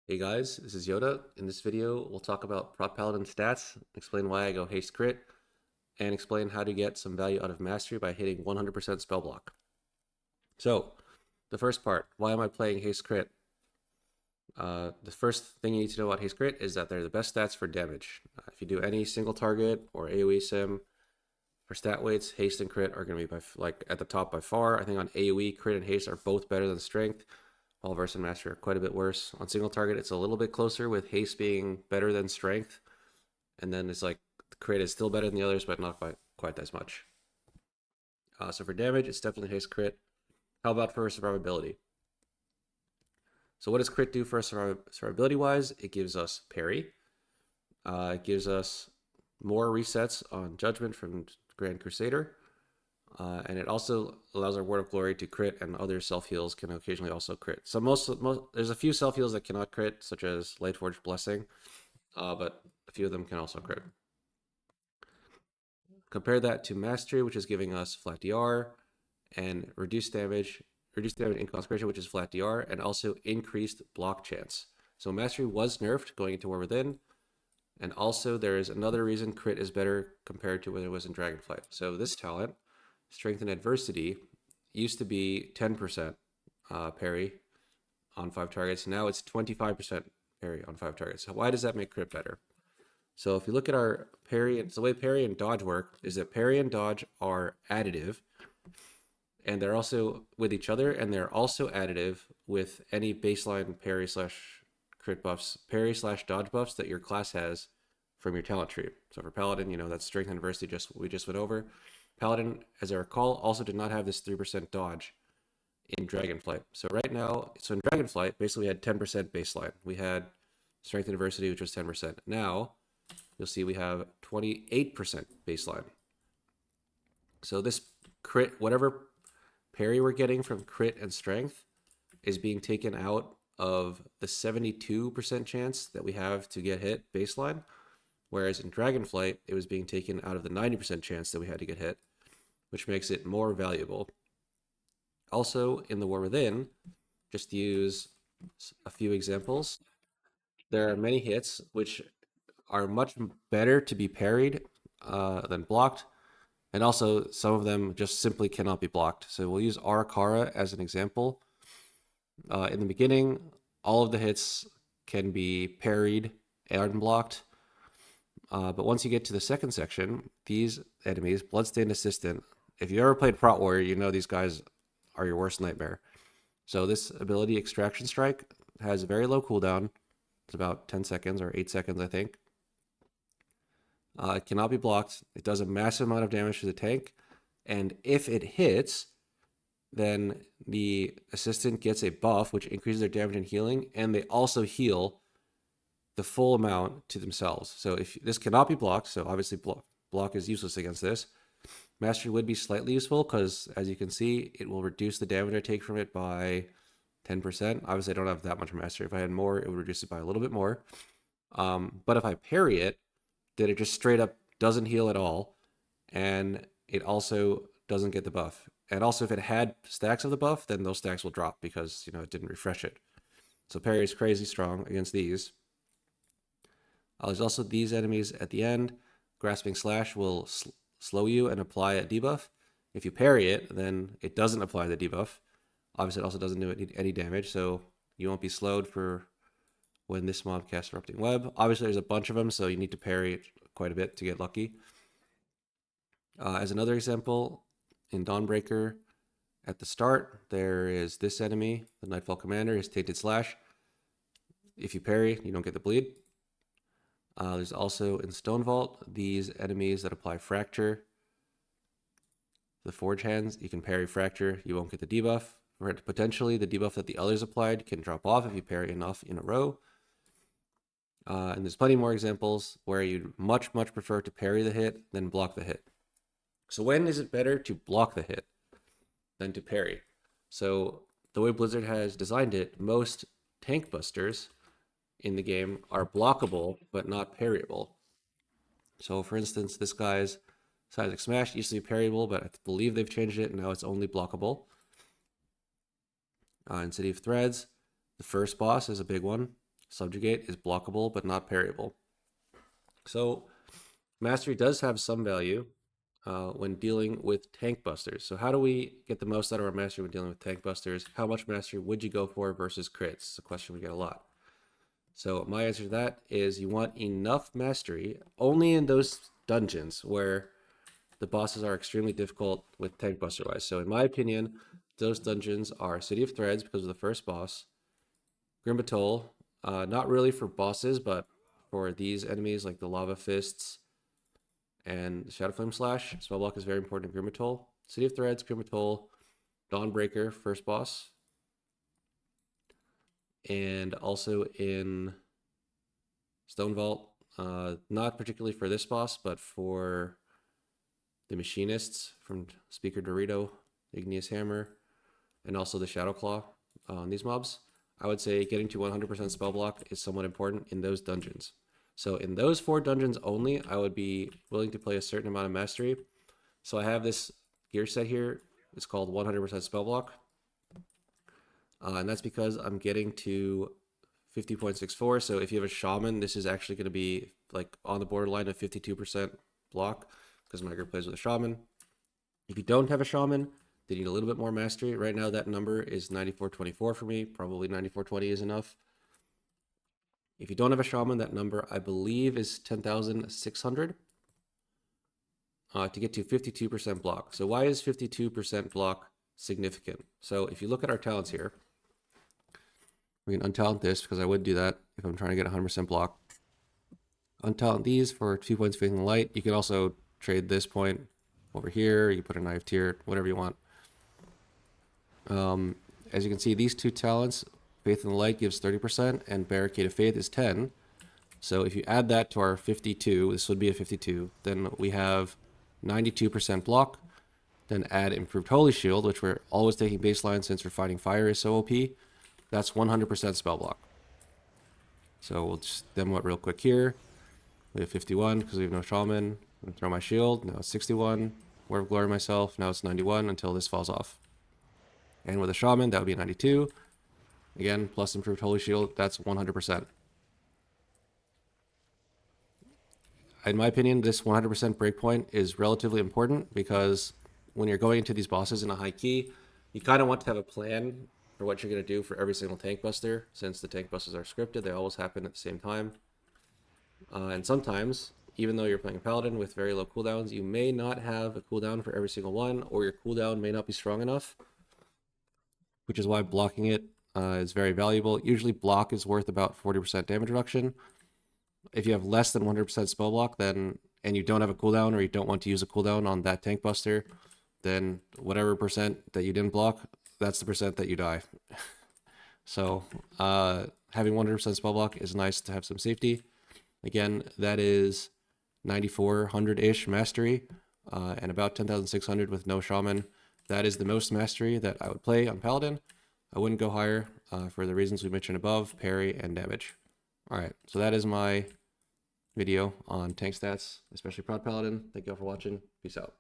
Hey guys, this is Yoda. In this video, we'll talk about Prot Paladin stats, explain why I go Haste Crit, and explain how to get some value out of Mastery by hitting 100% spell block. So, the first part, why am I playing Haste Crit? The first thing you need to know about Haste Crit is that they're the best stats for damage. If you do any single target or AoE sim, for stat weights, Haste and Crit are going to be at the top by far. I think on AoE, Crit and Haste are both better than Strength. While Verse and Mastery are quite a bit worse. On single target, it's a little bit closer, with Haste being better than Strength. And then it's like the Crit is still better than the others, but not quite as much. So for damage, it's definitely Haste Crit. How about for survivability? So what does Crit do for us survivability-wise? It gives us Parry. It gives us more resets on Judgment from Grand Crusader. And it also allows our Word of Glory to crit, and other self-heals can occasionally also crit. So there's a few self-heals that cannot crit, such as Lightforged Blessing, but a few of them can also crit. Compare that to Mastery, which is giving us flat DR, and reduced damage in Consecration, which is flat DR, and also increased block chance. So Mastery was nerfed going into War Within, and also there is another reason crit is better compared to when it was in Dragonflight. So this talent, Strength and Adversity, used to be 10% parry on 5 targets. Now it's 25% parry on 5 targets. So why does that make crit better? So if you look at our parry, the way parry and dodge work is that parry and dodge are additive, and they're also with each other, and they're also additive with any baseline parry slash crit buffs, parry slash dodge buffs that your class has from your talent tree. So for Paladin, that's Strength and Adversity, we just went over. Paladin, as I recall, also did not have this 3% dodge in Dragonflight. So in Dragonflight, basically we had 10% baseline. We had Strength and Adversity, which was 10%. Now, you'll see we have 28% baseline. So this crit, whatever parry we're getting from crit and strength, is being taken out of the 72% chance that we have to get hit baseline. Whereas in Dragonflight, it was being taken out of the 90% chance that we had to get hit, which makes it more valuable. Also, in the War Within, just to use a few examples, there are many hits which are much better to be parried than blocked, and also some of them just simply cannot be blocked. So we'll use Arakara as an example. In the beginning, all of the hits can be parried and blocked. But once you get to the second section, these enemies, Bloodstained Assistant, if you ever played Prot Warrior, you know these guys are your worst nightmare. So this ability, Extraction Strike, has a very low cooldown. It's about 10 seconds or 8 seconds, I think. It cannot be blocked. It does a massive amount of damage to the tank. And if it hits, then the assistant gets a buff, which increases their damage and healing. And they also heal the full amount to themselves. So if this cannot be blocked, so obviously block is useless against this. Mastery would be slightly useful because, as you can see, it will reduce the damage I take from it by 10%. Obviously, I don't have that much mastery. If I had more, it would reduce it by a little bit more. But if I parry it, then it just straight up doesn't heal at all, and it also doesn't get the buff. And also, if it had stacks of the buff, then those stacks will drop because it didn't refresh it. So parry is crazy strong against these. There's also these enemies at the end. Grasping Slash will slow you and apply a debuff. If you parry it, then it doesn't apply the debuff. Obviously, it also doesn't do any damage, so you won't be slowed for when this mob casts Erupting Web. Obviously, there's a bunch of them, so you need to parry it quite a bit to get lucky. As another example, in Dawnbreaker, at the start, there is this enemy, the Nightfall Commander, his Tainted Slash. If you parry, you don't get the bleed. There's also in Stone Vault these enemies that apply Fracture. The Forge Hands, you can parry Fracture, you won't get the debuff. Potentially, the debuff that the others applied can drop off if you parry enough in a row. And there's plenty more examples where you'd much prefer to parry the hit than block the hit. So when is it better to block the hit than to parry? So the way Blizzard has designed it, most tank busters in the game are blockable but not parryable. So for instance, this guy's Seismic Smash used to be parryable, but I believe they've changed it and now it's only blockable. In City of Threads, the first boss is a big one. Subjugate is blockable but not parryable. So mastery does have some value when dealing with tank busters. So how do we get the most out of our mastery when dealing with tank busters? How much mastery would you go for versus crits? It's a question we get a lot. So my answer to that is you want enough mastery only in those dungeons where the bosses are extremely difficult with tank buster wise. So in my opinion, those dungeons are City of Threads because of the first boss, Grimbatol, not really for bosses, but for these enemies like the Lava Fists and Shadow Flame Slash. Spell block is very important in Grimbatol. City of Threads, Grimbatol, Dawnbreaker, first boss. And also in Stone Vault, not particularly for this boss, but for the Machinists from Speaker Dorito, Igneous Hammer, and also the Shadow Claw on these mobs. I would say getting to 100% spell block is somewhat important in those dungeons. So in those 4 dungeons only, I would be willing to play a certain amount of mastery. So I have this gear set here. It's called 100% spell block. And that's because I'm getting to 50.64. So if you have a shaman, this is actually going to be like on the borderline of 52% block because my group plays with a shaman. If you don't have a shaman, they need a little bit more mastery. Right now, that number is 9424 for me. Probably 9420 is enough. If you don't have a shaman, that number, I believe, is 10,600 to get to 52% block. So why is 52% block significant? So if you look at our talents here, we can untalent this because I would do that if I'm trying to get 100% block. Untalent these for 2 points Faith in the Light. You can also trade this point over here. You put a knife tier, whatever you want. As you can see, these 2 talents, Faith in the Light gives 30% and Barricade of Faith is 10. So if you add that to our 52, this would be a 52, then we have 92% block. Then add Improved Holy Shield, which we're always taking baseline since we're fighting fire is so OP. That's 100% spell block. So we'll just demo it real quick here. We have 51 because we have no shaman. I'm going to throw my shield. Now it's 61. Word of Glory myself. Now it's 91 until this falls off. And with a shaman, that would be 92. Again, plus Improved Holy Shield, that's 100%. In my opinion, this 100% breakpoint is relatively important because when you're going into these bosses in a high key, you kind of want to have a plan for what you're going to do for every single tank buster. Since the tank busters are scripted, they always happen at the same time. And sometimes, even though you're playing a paladin with very low cooldowns, you may not have a cooldown for every single one, or your cooldown may not be strong enough, which is why blocking it is very valuable. Usually block is worth about 40% damage reduction. If you have less than 100% spell block, then and you don't have a cooldown or you don't want to use a cooldown on that tank buster, then whatever percent that you didn't block, that's the percent that you die. So having 100% spell block is nice to have some safety. Again, that is 9,400-ish mastery and about 10,600 with no shaman. That is the most mastery that I would play on Paladin. I wouldn't go higher for the reasons we mentioned above, parry and damage. All right, so that is my video on tank stats, especially Prot Paladin. Thank you all for watching. Peace out.